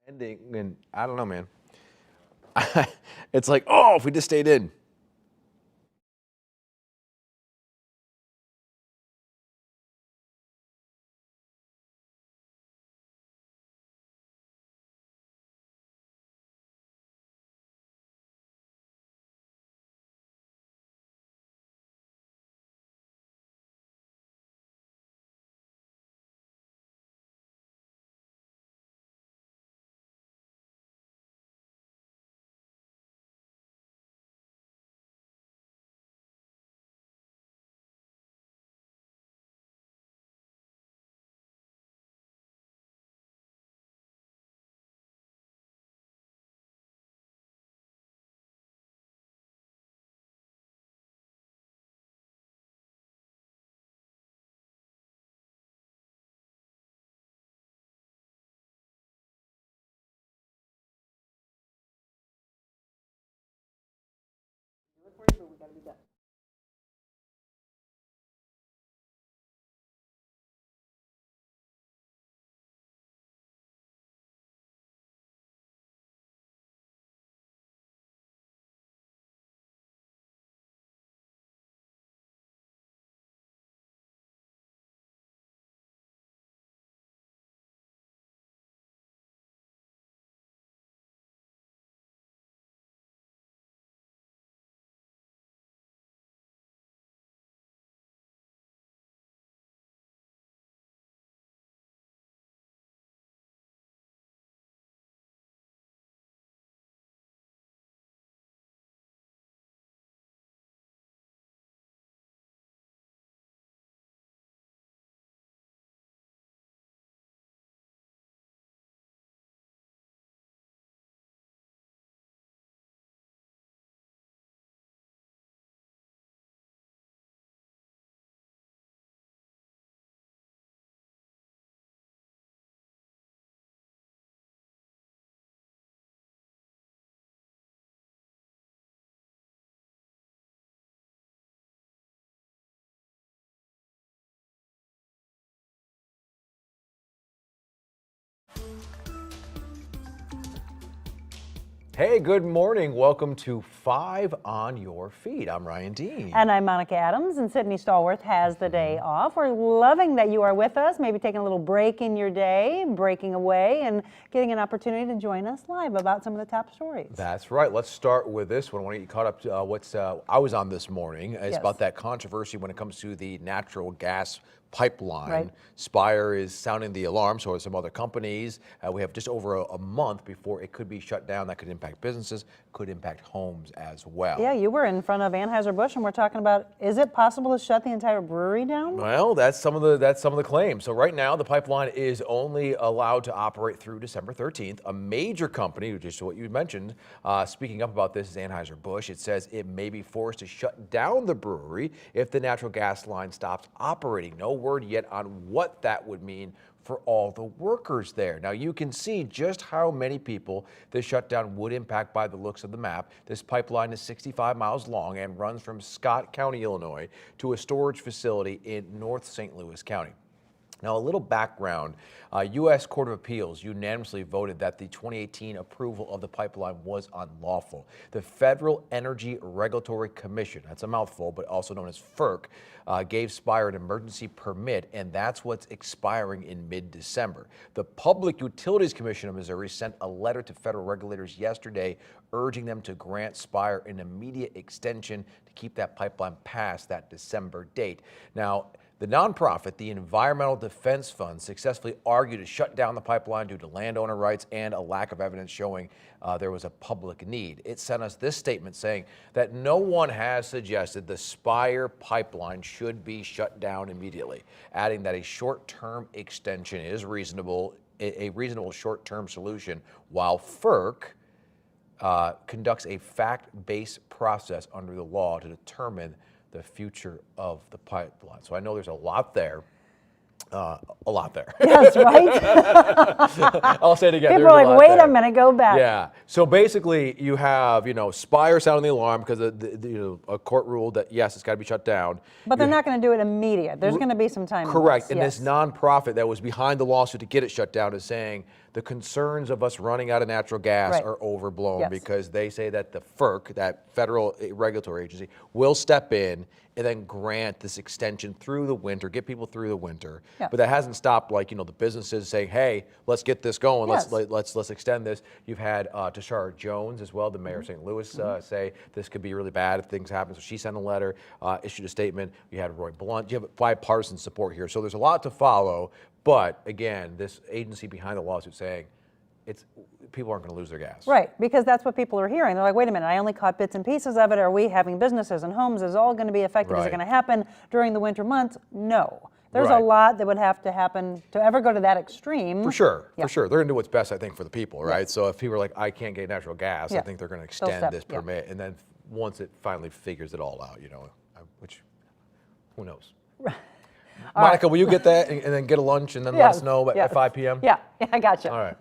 ending, and I don't know, man. It's like, oh, if we just stayed in. Hey, good morning. Welcome to 5 on Your Feet. I'm Ryan Dean. And I'm Monica Adams, and Sydney Stallworth has the day off. We're loving that you are with us, maybe taking a little break in your day, breaking away, and getting an opportunity to join us live about some of the top stories. That's right. Let's start with this one. I want to get you caught up to what's I was on this morning. It's Yes. about that controversy when it comes to the natural gas pipeline. Right. Spire is sounding the alarm, so are some other companies. We have just over a month before it could be shut down. That could impact businesses, could impact homes as well. Yeah, you were in front of Anheuser-Busch, and we're talking about, is it possible to shut the entire brewery down? Well, that's some of the claims. So right now, the pipeline is only allowed to operate through December 13th. A major company, which is what you mentioned, speaking up about this is Anheuser-Busch. It says it may be forced to shut down the brewery if the natural gas line stops operating. No word yet on what that would mean for all the workers there. Now you can see just how many people this shutdown would impact by the looks of the map. This pipeline is 65 miles long and runs from Scott County, Illinois to a storage facility in North St. Louis County. Now, a little background. U.S. Court of Appeals unanimously voted that the 2018 approval of the pipeline was unlawful. The Federal Energy Regulatory Commission, that's a mouthful, but also known as FERC, gave Spire an emergency permit, and that's what's expiring in mid-December. The Public Utilities Commission of Missouri sent a letter to federal regulators yesterday urging them to grant Spire an immediate extension to keep that pipeline past that December date. Now, the nonprofit, the Environmental Defense Fund, successfully argued to shut down the pipeline due to landowner rights and a lack of evidence showing there was a public need. It sent us this statement saying that no one has suggested the Spire pipeline should be shut down immediately, adding that a short-term extension is reasonable, a reasonable short-term solution, while FERC conducts a fact-based process under the law to determine the future of the pipeline. So I know there's a lot there. A lot there. Yes, right? I'll say it again. People are like, wait a minute, go back. Yeah. So basically, you have, Spire sounding the alarm because a court ruled that, yes, it's got to be shut down. But they're not going to do it immediate. There's going to be some time. Correct. And Yes. this nonprofit that was behind the lawsuit to get it shut down is saying the concerns of us running out of natural gas Right. are overblown Yes. because they say that the FERC, that federal regulatory agency, will step in and then grant this extension through the winter, get people through the winter. Yes. But that hasn't stopped, like, the businesses saying, hey, let's get this going. Yes. Let's extend this. You've had Tashara Jones as well, the mayor of St. Louis, say this could be really bad if things happen. So she sent a letter, issued a statement. You had Roy Blunt. You have bipartisan support here. So there's a lot to follow. But again, this agency behind the lawsuit saying people aren't going to lose their gas. Right, because that's what people are hearing. They're like, wait a minute, I only caught bits and pieces of it. Are we having businesses and homes? Is all going to be affected? Is it Right. going to happen during the winter months? No. There's Right. a lot that would have to happen to ever go to that extreme. For sure, Yeah. for sure. They're going to do what's best, I think, for the people, right? So if people are like, I can't get natural gas, Yeah. I think they're going to They'll extend step- this yeah. permit. And then once it finally figures it all out, which, who knows? Monica, will you get that and then get a lunch and then let us know at 5 p.m.? Yeah, I gotcha. All right.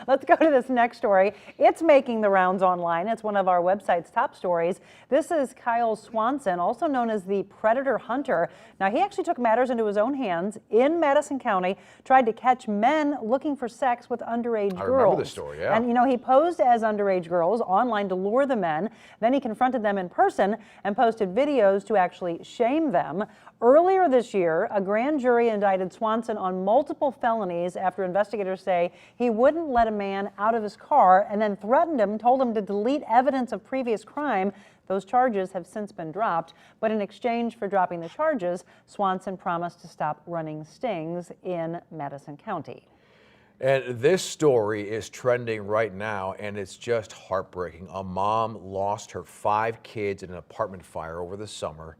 Let's go to this next story. It's making the rounds online. It's one of our website's top stories. This is Kyle Swanson, also known as the Predator Hunter. Now, he actually took matters into his own hands in Madison County, tried to catch men looking for sex with underage girls. I remember this story, yeah. And, he posed as underage girls online to lure the men. Then he confronted them in person and posted videos to actually shame them. Earlier this year, a grand jury indicted Swanson on multiple felonies after investigators say he wouldn't let a man out of his car and then threatened him, told him to delete evidence of previous crime. Those charges have since been dropped, but in exchange for dropping the charges, Swanson promised to stop running stings in Madison County. And this story is trending right now, and it's just heartbreaking. A mom lost her 5 kids in an apartment fire over the summer.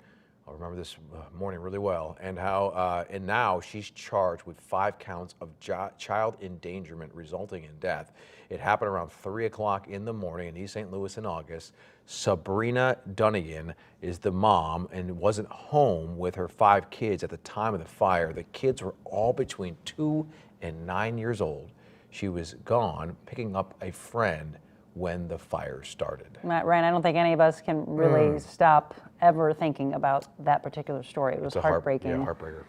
I remember this morning really well, and and now she's charged with 5 counts of child endangerment resulting in death. It happened around 3 o'clock in the morning in East St. Louis in August. Sabrina Dunnigan is the mom and wasn't home with her 5 kids at the time of the fire. The kids were all between 2 and 9 years old. She was gone picking up a friend when the fire started. Ryan, I don't think any of us can really stop ever thinking about that particular story. It was heartbreaking. Yeah, heartbreaker.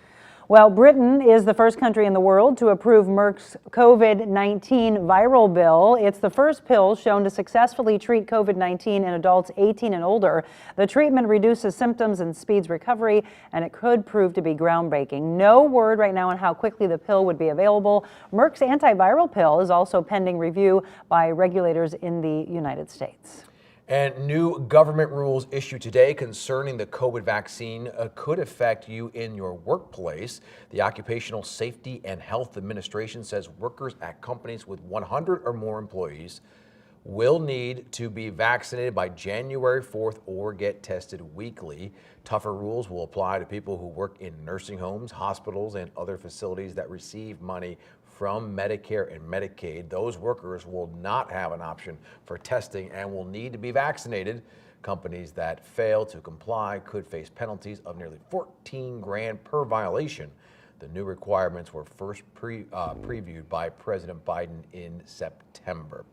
Well, Britain is the first country in the world to approve Merck's COVID-19 viral pill. It's the first pill shown to successfully treat COVID-19 in adults 18 and older. The treatment reduces symptoms and speeds recovery, and it could prove to be groundbreaking. No word right now on how quickly the pill would be available. Merck's antiviral pill is also pending review by regulators in the United States. And new government rules issued today concerning the COVID vaccine could affect you in your workplace. The Occupational Safety and Health Administration says workers at companies with 100 or more employees will need to be vaccinated by January 4th or get tested weekly. Tougher rules will apply to people who work in nursing homes, hospitals, and other facilities that receive money from Medicare and Medicaid. Those workers will not have an option for testing and will need to be vaccinated. Companies that fail to comply could face penalties of nearly $14,000 per violation. The new requirements were first previewed by President Biden in September.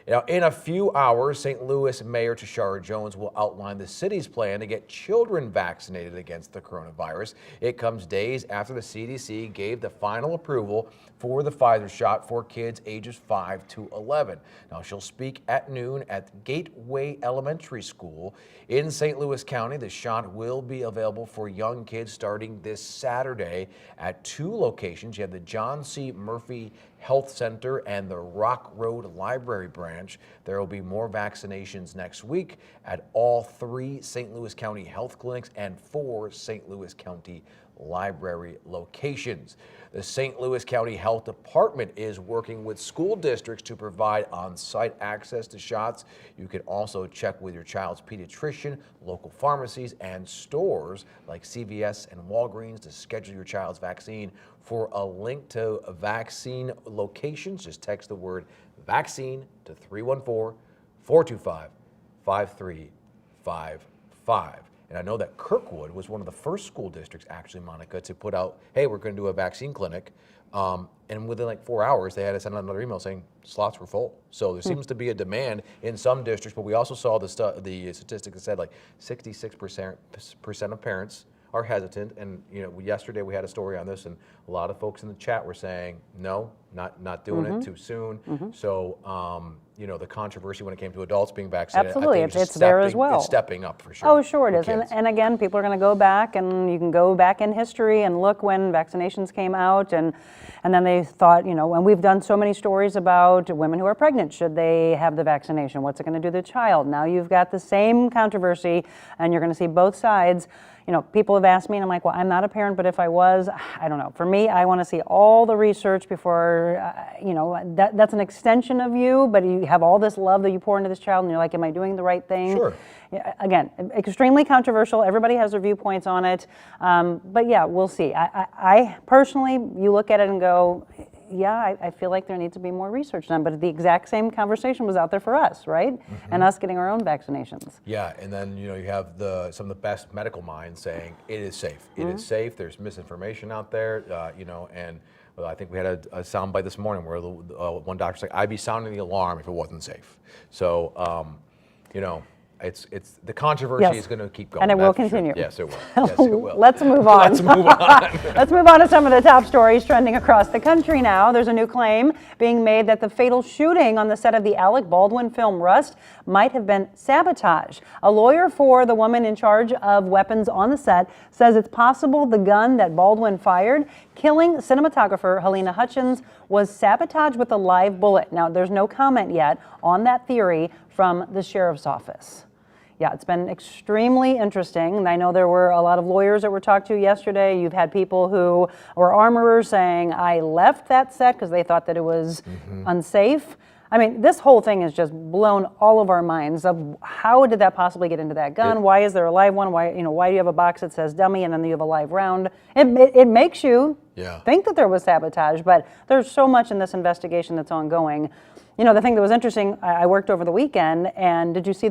Now, in a few hours, St. Louis Mayor Tashara Jones will outline the city's plan to get children vaccinated against the coronavirus. It comes days after the CDC gave the final approval for the Pfizer shot for kids ages 5 to 11. Now, she'll speak at noon at Gateway Elementary School in St. Louis County. The shot will be available for young kids starting this Saturday at 2 locations. You have the John C. Murphy Health Center and the Rock Road Library branch. There will be more vaccinations next week at all 3 St. Louis County health clinics and 4 St. Louis County library locations. The St. Louis County Health Department is working with school districts to provide on-site access to shots. You can also check with your child's pediatrician, local pharmacies, and stores like CVS and Walgreens to schedule your child's vaccine. For a link to vaccine locations, just text the word vaccine to 314-425-5355. And I know that Kirkwood was one of the first school districts, actually, Monica, to put out, hey, we're going to do a vaccine clinic. And within like 4 hours, they had to send out another email saying slots were full. So there seems to be a demand in some districts, but we also saw the statistic that said like 66% of parents are hesitant. And yesterday we had a story on this, and a lot of folks in the chat were saying, no, not doing it too soon. So, the controversy when it came to adults being vaccinated, Absolutely, I think it's there as well. It's stepping up for sure. Oh, sure it is. And again, people are going to go back, and you can go back in history and look when vaccinations came out, and then they thought, and we've done so many stories about women who are pregnant. Should they have the vaccination? What's it going to do to the child? Now you've got the same controversy, and you're going to see both sides. People have asked me, and I'm like, well, I'm not a parent, but if I was, I don't know. For me, I want to see all the research before, that's an extension of you, but you have all this love that you pour into this child, and you're like, am I doing the right thing? Sure. Again, extremely controversial. Everybody has their viewpoints on it. But yeah, we'll see. I personally, you look at it and go, yeah, I feel like there needs to be more research done, but the exact same conversation was out there for us, right? And us getting our own vaccinations. Yeah, and then you have some of the best medical minds saying it is safe. It is safe. There's misinformation out there, and I think we had a soundbite this morning where one doctor said, I'd be sounding the alarm if it wasn't safe. So, it's the controversy is going to keep going. And it will continue. Sure. Yes, it will. Yes, it will. Let's move on. Let's move on. Let's move on to some of the top stories trending across the country now. There's a new claim being made that the fatal shooting on the set of the Alec Baldwin film Rust might have been sabotage. A lawyer for the woman in charge of weapons on the set says it's possible the gun that Baldwin fired, killing cinematographer Helena Hutchins, was sabotaged with a live bullet. Now, there's no comment yet on that theory from the sheriff's office. Yeah, it's been extremely interesting. And I know there were a lot of lawyers that were talked to yesterday. You've had people who were armorers saying, I left that set because they thought that it was unsafe. I mean, this whole thing has just blown all of our minds of how did that possibly get into that gun? Why is there a live one? Why do you have a box that says dummy and then you have a live round? It makes you think that there was sabotage, but there's so much in this investigation that's ongoing. The thing that was interesting, I worked over the weekend, and did you see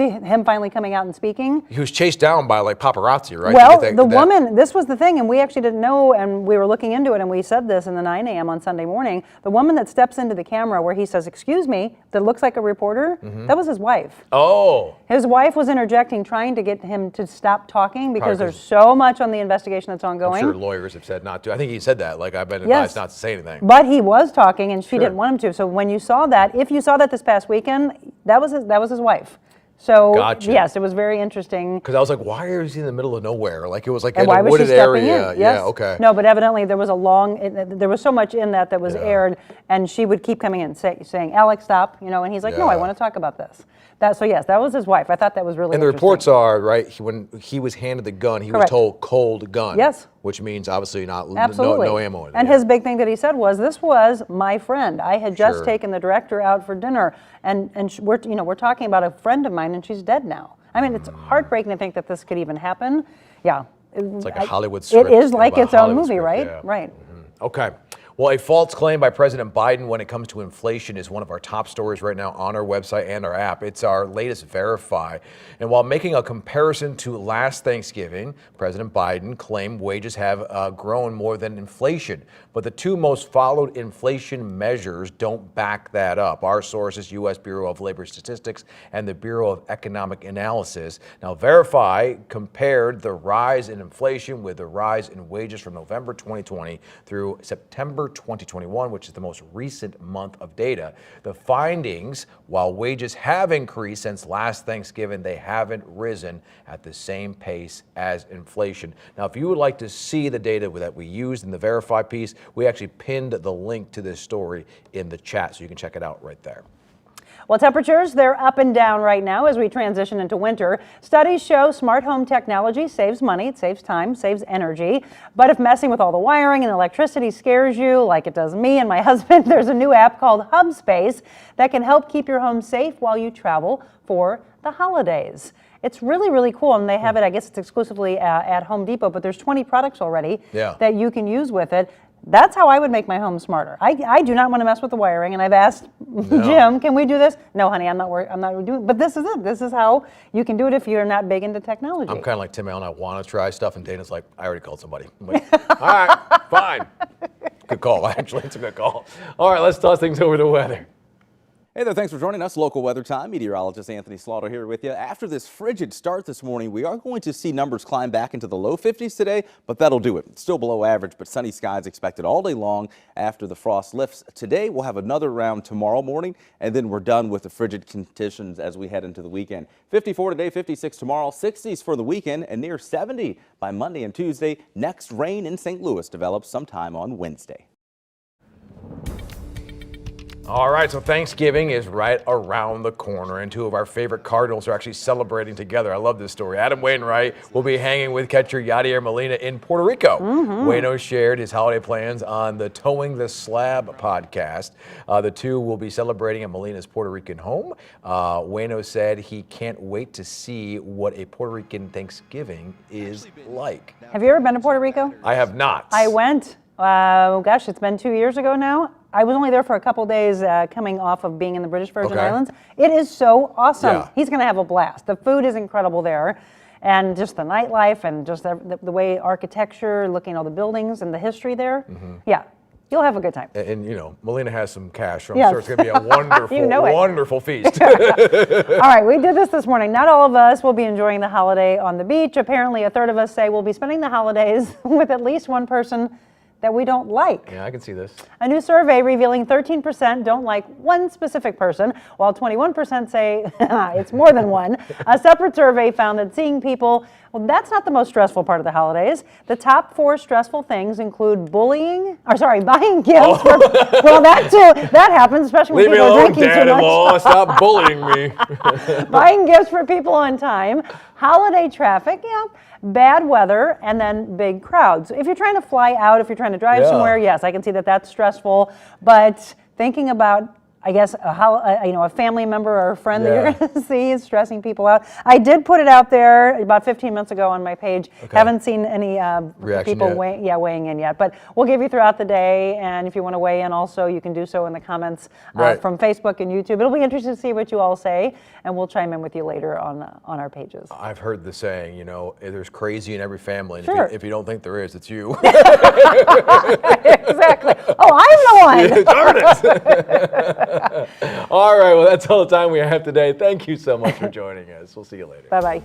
him finally coming out and speaking? He was chased down by paparazzi, right? Well, the woman, this was the thing, and we actually didn't know, and we were looking into it, and we said this in the 9 a.m. on Sunday morning. The woman that steps into the camera where he says, excuse me, that looks like a reporter, that was his wife. Oh. His wife was interjecting, trying to get him to stop talking because there's so much on the investigation that's ongoing. I'm sure lawyers have said not to. I think he said that, I've been advised not to say anything. But he was talking, and she didn't want him to. So when you saw that, if you saw that this past weekend, that was his wife. So yes, it was very interesting. Because I was like, why is he in the middle of nowhere? It was in why a was wooded she stepping area. in? Yes. Yeah, okay. No, but evidently there was there was so much in that was aired, and she would keep coming in saying, Alex, stop, and he's like, no, I want to talk about this. So yes, that was his wife. I thought that was really interesting. And the reports are, right, when he was handed the gun, he was told cold gun. Yes. Which means obviously no ammo in it. And his big thing that he said was, this was my friend. I had just taken the director out for dinner, and we're talking about a friend of mine, and she's dead now. I mean, it's heartbreaking to think that this could even happen. Yeah. It's like a Hollywood script. It is like its own movie, right? Yeah. Right. Okay. Well, a false claim by President Biden when it comes to inflation is one of our top stories right now on our website and our app. It's our latest Verify. And while making a comparison to last Thanksgiving, President Biden claimed wages have grown more than inflation. But the two most followed inflation measures don't back that up. Our sources, U.S. Bureau of Labor Statistics and the Bureau of Economic Analysis. Now, Verify compared the rise in inflation with the rise in wages from November 2020 through September 2021, which is the most recent month of data. The findings, while wages have increased since last Thanksgiving, they haven't risen at the same pace as inflation. Now, if you would like to see the data that we used in the Verify piece, we actually pinned the link to this story in the chat, so you can check it out right there. Well, temperatures, they're up and down right now as we transition into winter. Studies show smart home technology saves money, it saves time, saves energy. But if messing with all the wiring and electricity scares you, like it does me and my husband, there's a new app called Hubspace that can help keep your home safe while you travel for the holidays. It's really, really cool, and they have it, I guess it's exclusively at Home Depot, but there's 20 products already that you can use with it. That's how I would make my home smarter. I do not want to mess with the wiring, and I've asked Jim, can we do this? No, honey, I'm not doing it. But this is it. This is how you can do it if you're not big into technology. I'm kind of like Tim Allen. I want to try stuff, and Dana's like, I already called somebody. I'm like, all right, fine. Good call, actually. It's a good call. All right, let's toss things over to weather. Hey there, thanks for joining us. Local Weather Time. Meteorologist Anthony Slaughter here with you. After this frigid start this morning, we are going to see numbers climb back into the low 50s today, but that'll do it. It's still below average, but sunny skies expected all day long after the frost lifts. Today, we'll have another round tomorrow morning, and then we're done with the frigid conditions as we head into the weekend. 54 today, 56 tomorrow, 60s for the weekend, and near 70 by Monday and Tuesday. Next rain in St. Louis develops sometime on Wednesday. All right, so Thanksgiving is right around the corner, and two of our favorite Cardinals are actually celebrating together. I love this story. Adam Wainwright will be hanging with catcher Yadier Molina in Puerto Rico. Waino shared his holiday plans on the Towing the Slab podcast. The two will be celebrating at Molina's Puerto Rican home. Waino said he can't wait to see what a Puerto Rican Thanksgiving is like. Have you ever been to Puerto Rico? I have not. I went, gosh, it's been 2 years ago now. I was only there for a couple days coming off of being in the British Virgin Islands. It is so awesome. Yeah. He's going to have a blast. The food is incredible there. And just the nightlife and just the way architecture, looking at all the buildings and the history there. Yeah, you'll have a good time. And you know, Molina has some cash, so I'm Yes. sure it's going to be a wonderful, You know it. wonderful feast. All right, we did this morning. Not all of us will be enjoying the holiday on the beach. Apparently, a third of us say we'll be spending the holidays with at least one person that we don't like. Yeah, I can see this. A new survey revealing 13% don't like one specific person, while 21% say it's more than one. A separate survey found that seeing people, well, that's not the most stressful part of the holidays. The top 4 stressful things include buying gifts. Well, that too, that happens, especially when Leave me people are alone, drinking too Dad-in-law. much. Stop bullying me. Buying gifts for people on time, holiday traffic, bad weather, and then big crowds. If you're trying to fly out, if you're trying to drive somewhere, yes, I can see that that's stressful. But thinking about, I guess, a family member or a friend that you're going to see is stressing people out. I did put it out there about 15 minutes ago on my page. Haven't seen any people weighing in yet, but we'll give you throughout the day. And if you want to weigh in also, you can do so in the comments from Facebook and YouTube. It'll be interesting to see what you all say, and we'll chime in with you later on our pages. I've heard the saying, you know, there's crazy in every family. And Sure. if you don't think there is, it's you. Exactly. Oh, I'm the one. Darn it. All right, well, that's all the time we have today. Thank you so much for joining us. We'll see you later. Bye-bye.